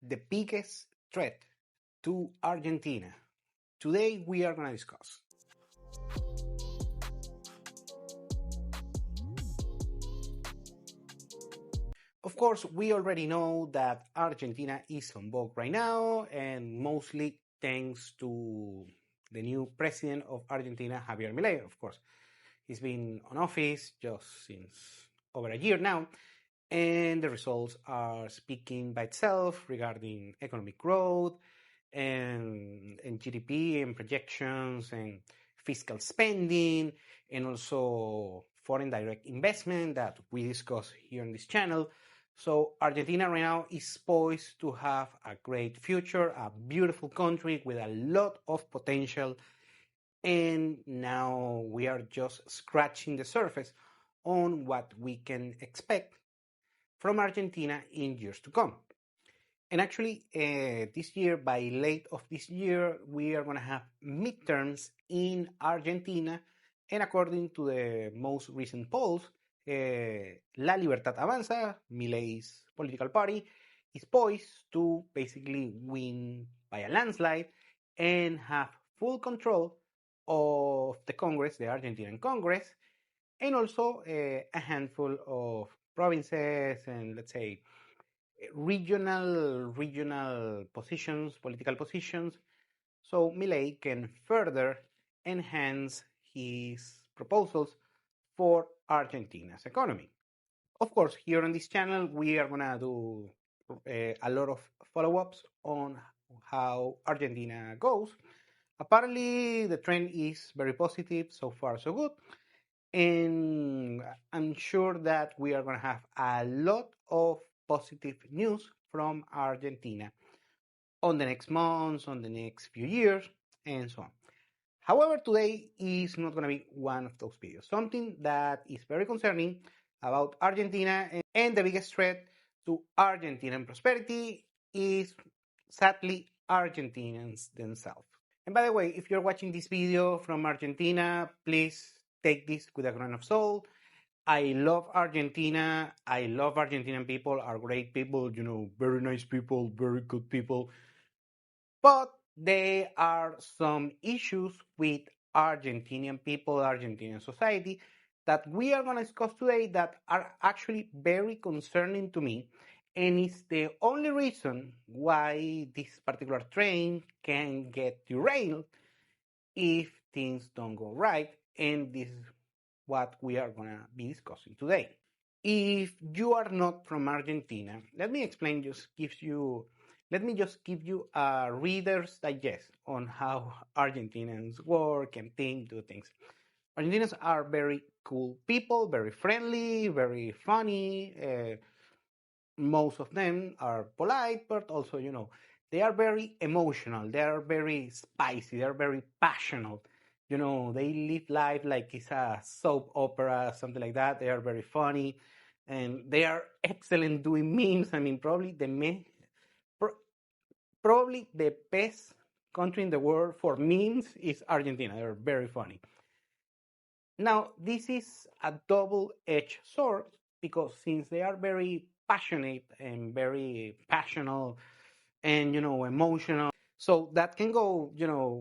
the biggest threat to Argentina. Today we are going to discuss. Of course, we already know that Argentina is on vogue right now, and mostly thanks to the new president of Argentina, Javier Milei, of course. He's been on office just since over a year now, and the results are speaking by itself regarding economic growth and GDP and projections and fiscal spending and also foreign direct investment that we discuss here on this channel. So Argentina right now is poised to have a great future, a beautiful country with a lot of potential. And now we are just scratching the surface on what we can expect from Argentina in years to come. And actually, this year, by late of this year, we are going to have midterms in Argentina. And according to the most recent polls, La Libertad Avanza, Milei's political party, is poised to basically win by a landslide and have full control of the Congress, the Argentinian Congress, and also a handful of provinces and, let's say, regional positions, political positions, so Milei can further enhance his proposals for Argentina's economy. Of course, here on this channel, we are gonna do a lot of follow-ups on how Argentina goes. Apparently, the trend is very positive, so far so good, and I'm sure that we are gonna have a lot of positive news from Argentina on the next months, on the next few years, and so on. However, today is not going to be one of those videos. Something that is very concerning about Argentina and the biggest threat to Argentinian prosperity is, sadly, Argentinians themselves. And by the way, if you're watching this video from Argentina, please take this with a grain of salt. I love Argentina. I love Argentinian people, are great people, very nice people, very good people. But there are some issues with Argentinian people, Argentinian society, that we are going to discuss today that are actually very concerning to me. And it's the only reason why this particular train can get derailed if things don't go right. And this is what we are going to be discussing today. If you are not from Argentina, let me just give you a reader's digest on how Argentinians work and think, do things. Argentinians are very cool people, very friendly, very funny. Most of them are polite, but also, they are very emotional. They are very spicy. They are very passionate. They live life like it's a soap opera, something like that. They are very funny, and they are excellent doing memes. I mean, probably the best country in the world for memes is Argentina. They're very funny. Now, this is a double-edged sword because since they are very passionate and very passionate and, emotional, so that can go,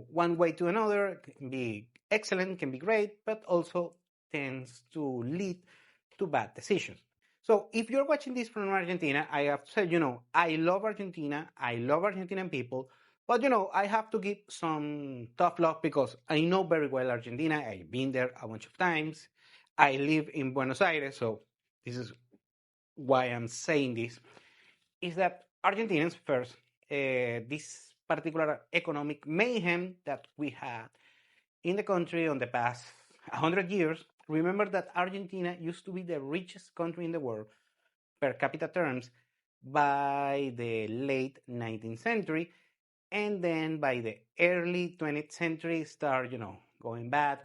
one way to another. It can be excellent, can be great, but also tends to lead to bad decisions. So if you're watching this from Argentina, I have to say, I love Argentina, I love Argentinian people, but, I have to give some tough love because I know very well Argentina. I've been there a bunch of times. I live in Buenos Aires, so this is why I'm saying this, is that Argentinians first, this particular economic mayhem that we had in the country on the past 100 years, remember that Argentina used to be the richest country in the world per capita terms by the late 19th century. And then by the early 20th century, start, going bad.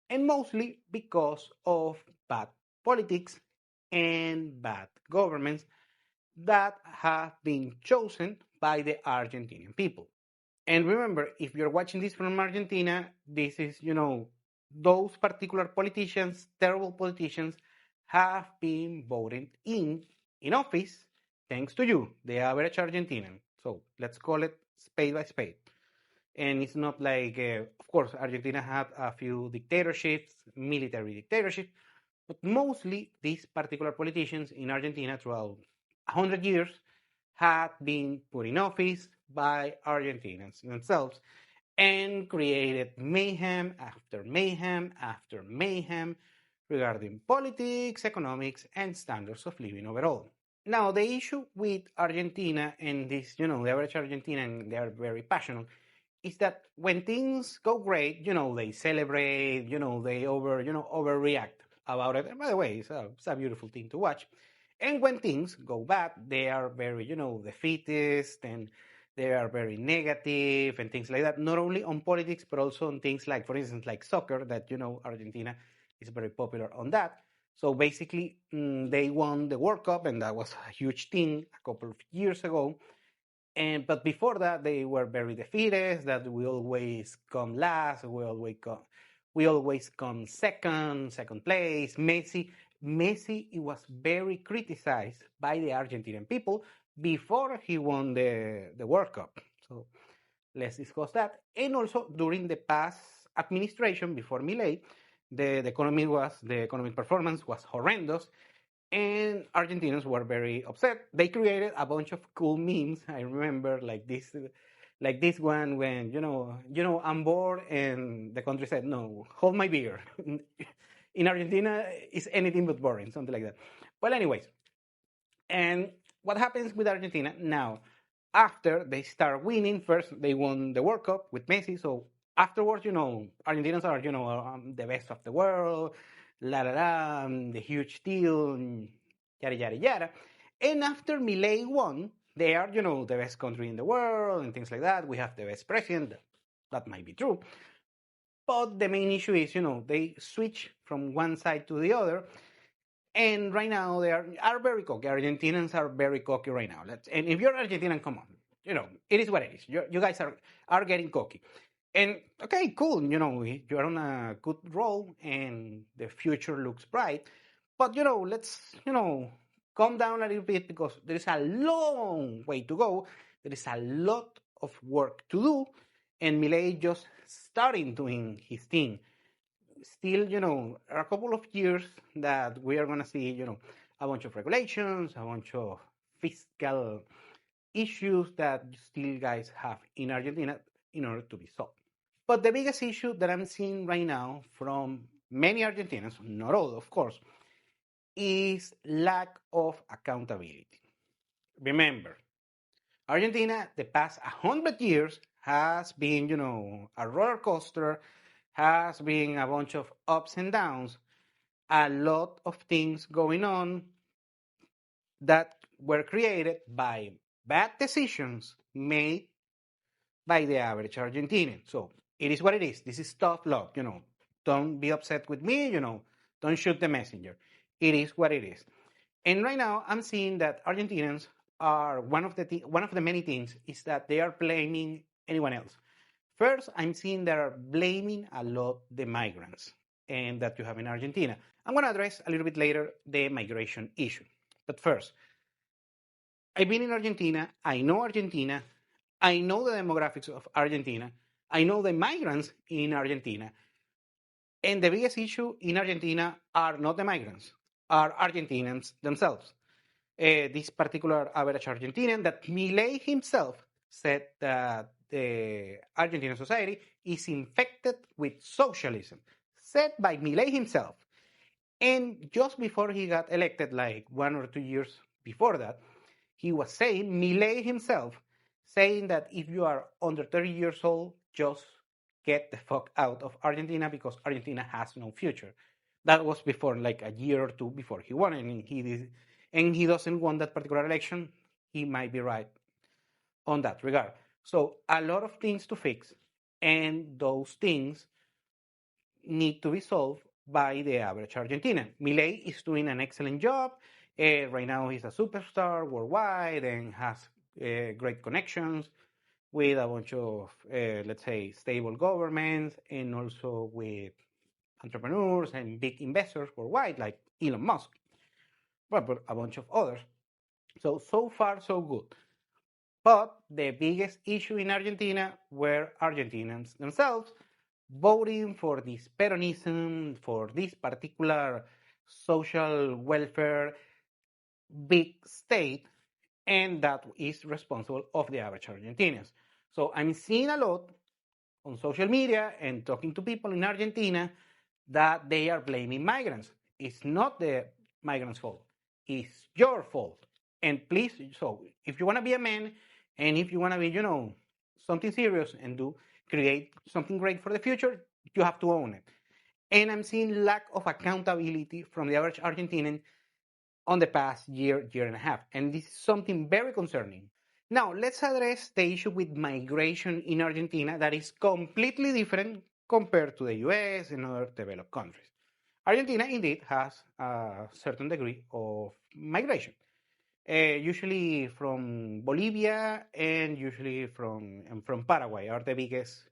And mostly because of bad politics and bad governments that have been chosen by the Argentinian people. And remember, if you're watching this from Argentina, this is, those particular politicians, terrible politicians, have been voted in office thanks to you, the average Argentinian. So let's call it spade by spade. And it's not like, of course, Argentina had a few dictatorships, military dictatorships, but mostly these particular politicians in Argentina throughout 100 years had been put in office by Argentinians themselves and created mayhem after mayhem after mayhem regarding politics, economics, and standards of living overall. Now, the issue with Argentina and this, the average Argentinian, they are very passionate, is that when things go great, they celebrate, they overreact about it. And by the way, it's a beautiful thing to watch. And when things go bad, they are very, defeatist and they are very negative and things like that. Not only on politics, but also on things like, for instance, like soccer, that, Argentina is very popular on that. So basically, they won the World Cup, and that was a huge thing a couple of years ago. But before that, they were very defeatist. That we always come last. We always come second place. Messi, it was very criticized by the Argentinian people before he won the World Cup. So let's discuss that. And also during the past administration before Milei, the economic performance was horrendous, and Argentinians were very upset. They created a bunch of cool memes. I remember like this one when I'm bored, and the country said, "No, hold my beer." In Argentina, it's anything but boring, something like that. Well, anyways, and what happens with Argentina now? After they start winning, first they won the World Cup with Messi. So afterwards, Argentinians are, the best of the world, la la la, the huge deal, yada yada yada. And after Milei won, they are, the best country in the world and things like that. We have the best president. That might be true. But the main issue is, they switch from one side to the other. And right now they are very cocky. Argentinians are very cocky right now. And if you're Argentinian, come on. It is what it is. You guys are getting cocky. And okay, cool. You're on a good roll and the future looks bright. But, let's, calm down a little bit, because there is a long way to go. There is a lot of work to do. And Milei just starting doing his thing. Still, a couple of years that we are going to see, a bunch of regulations, a bunch of fiscal issues that still guys have in Argentina in order to be solved. But the biggest issue that I'm seeing right now from many Argentinians, not all, of course, is lack of accountability. Remember, Argentina, the past 100 years, has been, a roller coaster, has been a bunch of ups and downs, a lot of things going on that were created by bad decisions made by the average Argentinian. So it is what it is. This is tough luck, Don't be upset with me, Don't shoot the messenger. It is what it is. And right now, I'm seeing that Argentinians are one of the many things is that they are blaming anyone else. First, I'm seeing they are blaming a lot the migrants and that you have in Argentina. I'm going to address a little bit later the migration issue. But first, I've been in Argentina. I know Argentina. I know the demographics of Argentina. I know the migrants in Argentina. And the biggest issue in Argentina are not the migrants, are Argentinians themselves. This particular average Argentinian that Milei himself said that the Argentine society is infected with socialism, said by Milei himself. And just before he got elected, like 1 or 2 years before that, he was saying, Milei himself, saying that if you are under 30 years old, just get the fuck out of Argentina because Argentina has no future. That was before, like a year or two before he won, and he doesn't want that particular election. He might be right on that regard. So a lot of things to fix, and those things need to be solved by the average Argentinian. Milei is doing an excellent job. Right now, he's a superstar worldwide and has great connections with a bunch of, let's say, stable governments and also with entrepreneurs and big investors worldwide, like Elon Musk, but a bunch of others. So far, so good. But the biggest issue in Argentina were Argentinians themselves voting for this Peronism, for this particular social welfare big state, and that is responsible of the average Argentinians. So I'm seeing a lot on social media and talking to people in Argentina that they are blaming migrants. It's not the migrants' fault. It's your fault. And please, so if you want to be a man and if you want to be, something serious and create something great for the future, you have to own it. And I'm seeing lack of accountability from the average Argentinian on the past year and a half. And this is something very concerning. Now, let's address the issue with migration in Argentina that is completely different compared to the US and other developed countries. Argentina indeed has a certain degree of migration, usually from Bolivia and usually from Paraguay are the biggest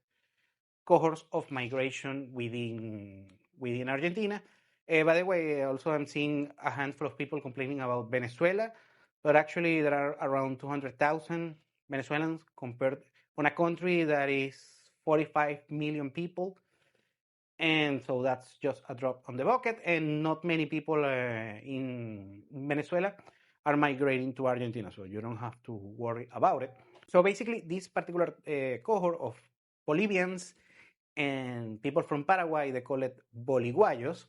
cohorts of migration within Argentina. By the way, also I'm seeing a handful of people complaining about Venezuela, but actually there are around 200,000 Venezuelans compared on a country that is 45 million people. And so that's just a drop on the bucket, and not many people in Venezuela are migrating to Argentina, so you don't have to worry about it. So basically, this particular cohort of Bolivians and people from Paraguay, they call it Boliguayos,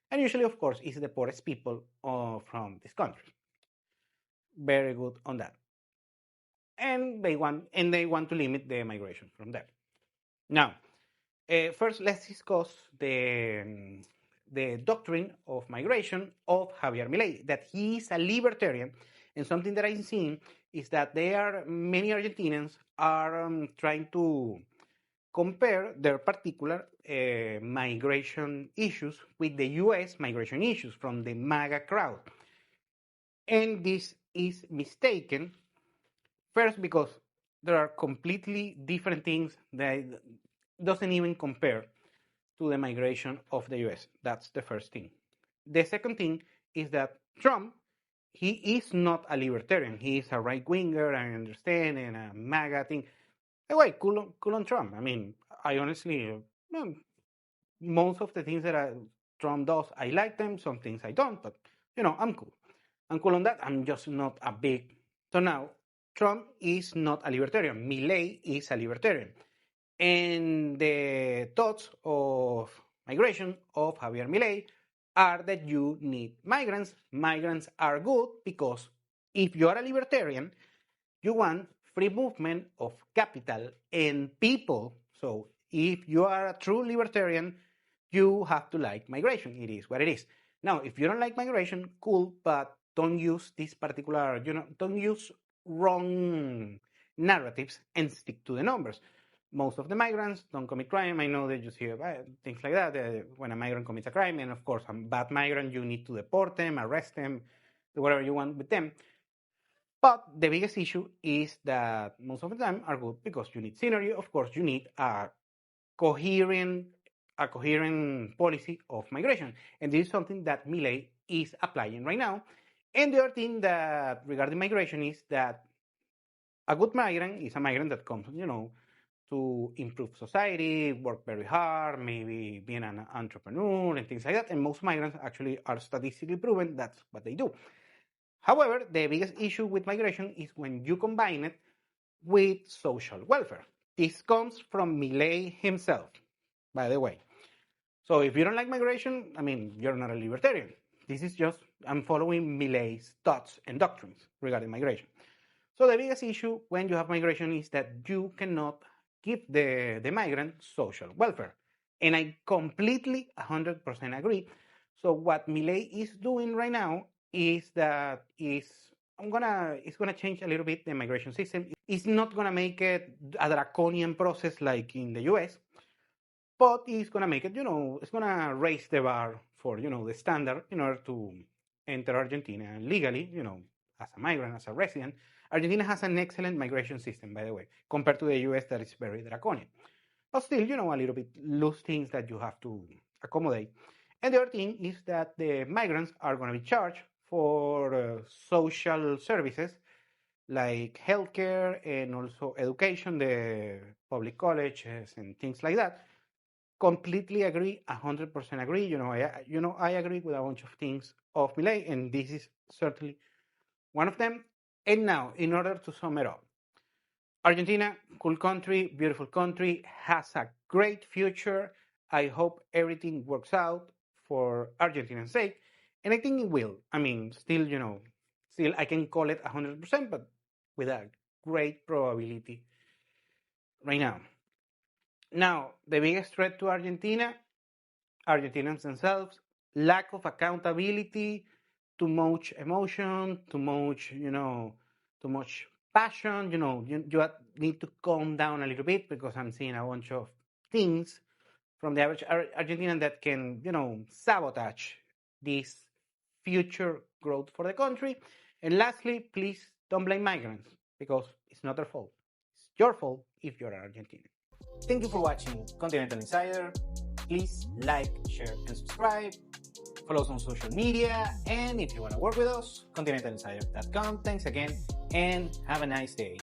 and usually, of course, is the poorest people from this country. Very good on that, and they want to limit the migration from there. Now, first, let's discuss the doctrine of migration of Javier Milei, that he is a libertarian, and something that I'm seeing is that many Argentinians are trying to compare their particular migration issues with the US migration issues from the MAGA crowd. And this is mistaken, first because there are completely different things that doesn't even compare to the migration of the US. That's the first thing. The second thing is that Trump, he is not a libertarian. He is a right-winger, I understand, and a MAGA thing. Anyway, cool on Trump. I mean, I honestly, most of the things that Trump does, I like them. Some things I don't, but, I'm cool. I'm cool on that. I'm just not a big... So now, Trump is not a libertarian. Milei is a libertarian. And the thoughts of migration of Javier Milei are that you need migrants. Migrants are good because if you are a libertarian, you want free movement of capital and people. So if you are a true libertarian, you have to like migration. It is what it is. Now, if you don't like migration, cool, but don't use this particular, don't use wrong narratives and stick to the numbers. Most of the migrants don't commit crime. I know that you see things like that. When a migrant commits a crime, and of course, a bad migrant, you need to deport them, arrest them, do whatever you want with them. But the biggest issue is that most of the time are good because you need synergy. Of course, you need a coherent policy of migration. And this is something that Milei is applying right now. And the other thing that regarding migration is that a good migrant is a migrant that comes, to improve society, work very hard, maybe being an entrepreneur and things like that. And most migrants actually are statistically proven that's what they do. However, the biggest issue with migration is when you combine it with social welfare. This comes from Milei himself, by the way. So if you don't like migration, I mean, you're not a libertarian. This is just, I'm following Milei's thoughts and doctrines regarding migration. So the biggest issue when you have migration is that you cannot give the migrant social welfare. And I completely 100% agree. So what Milei is doing right now is that it's gonna change a little bit the migration system. It's not gonna make it a draconian process like in the US, but it's gonna make it, it's gonna raise the bar for, the standard in order to enter Argentina legally, as a migrant, as a resident. Argentina has an excellent migration system, by the way, compared to the US that is very draconian. But still, a little bit loose things that you have to accommodate. And the other thing is that the migrants are going to be charged for social services like healthcare and also education, the public colleges and things like that. Completely agree, 100% agree. I agree with a bunch of things of Milei, and this is certainly one of them. And now, in order to sum it up, Argentina, cool country, beautiful country, has a great future. I hope everything works out for Argentina's sake, and I think it will. I mean, still I can call it 100%, but with a great probability right now. Now, the biggest threat to Argentina, Argentinians themselves, lack of accountability, too much emotion, too much passion. You need to calm down a little bit because I'm seeing a bunch of things from the average Argentinian that can, sabotage this future growth for the country. And lastly, please don't blame migrants because it's not their fault. It's your fault if you're an Argentinian. Thank you for watching Continental Insider. Please like, share, and subscribe. Follow us on social media. And if you want to work with us, continentalinsider.com. Thanks again, and have a nice day.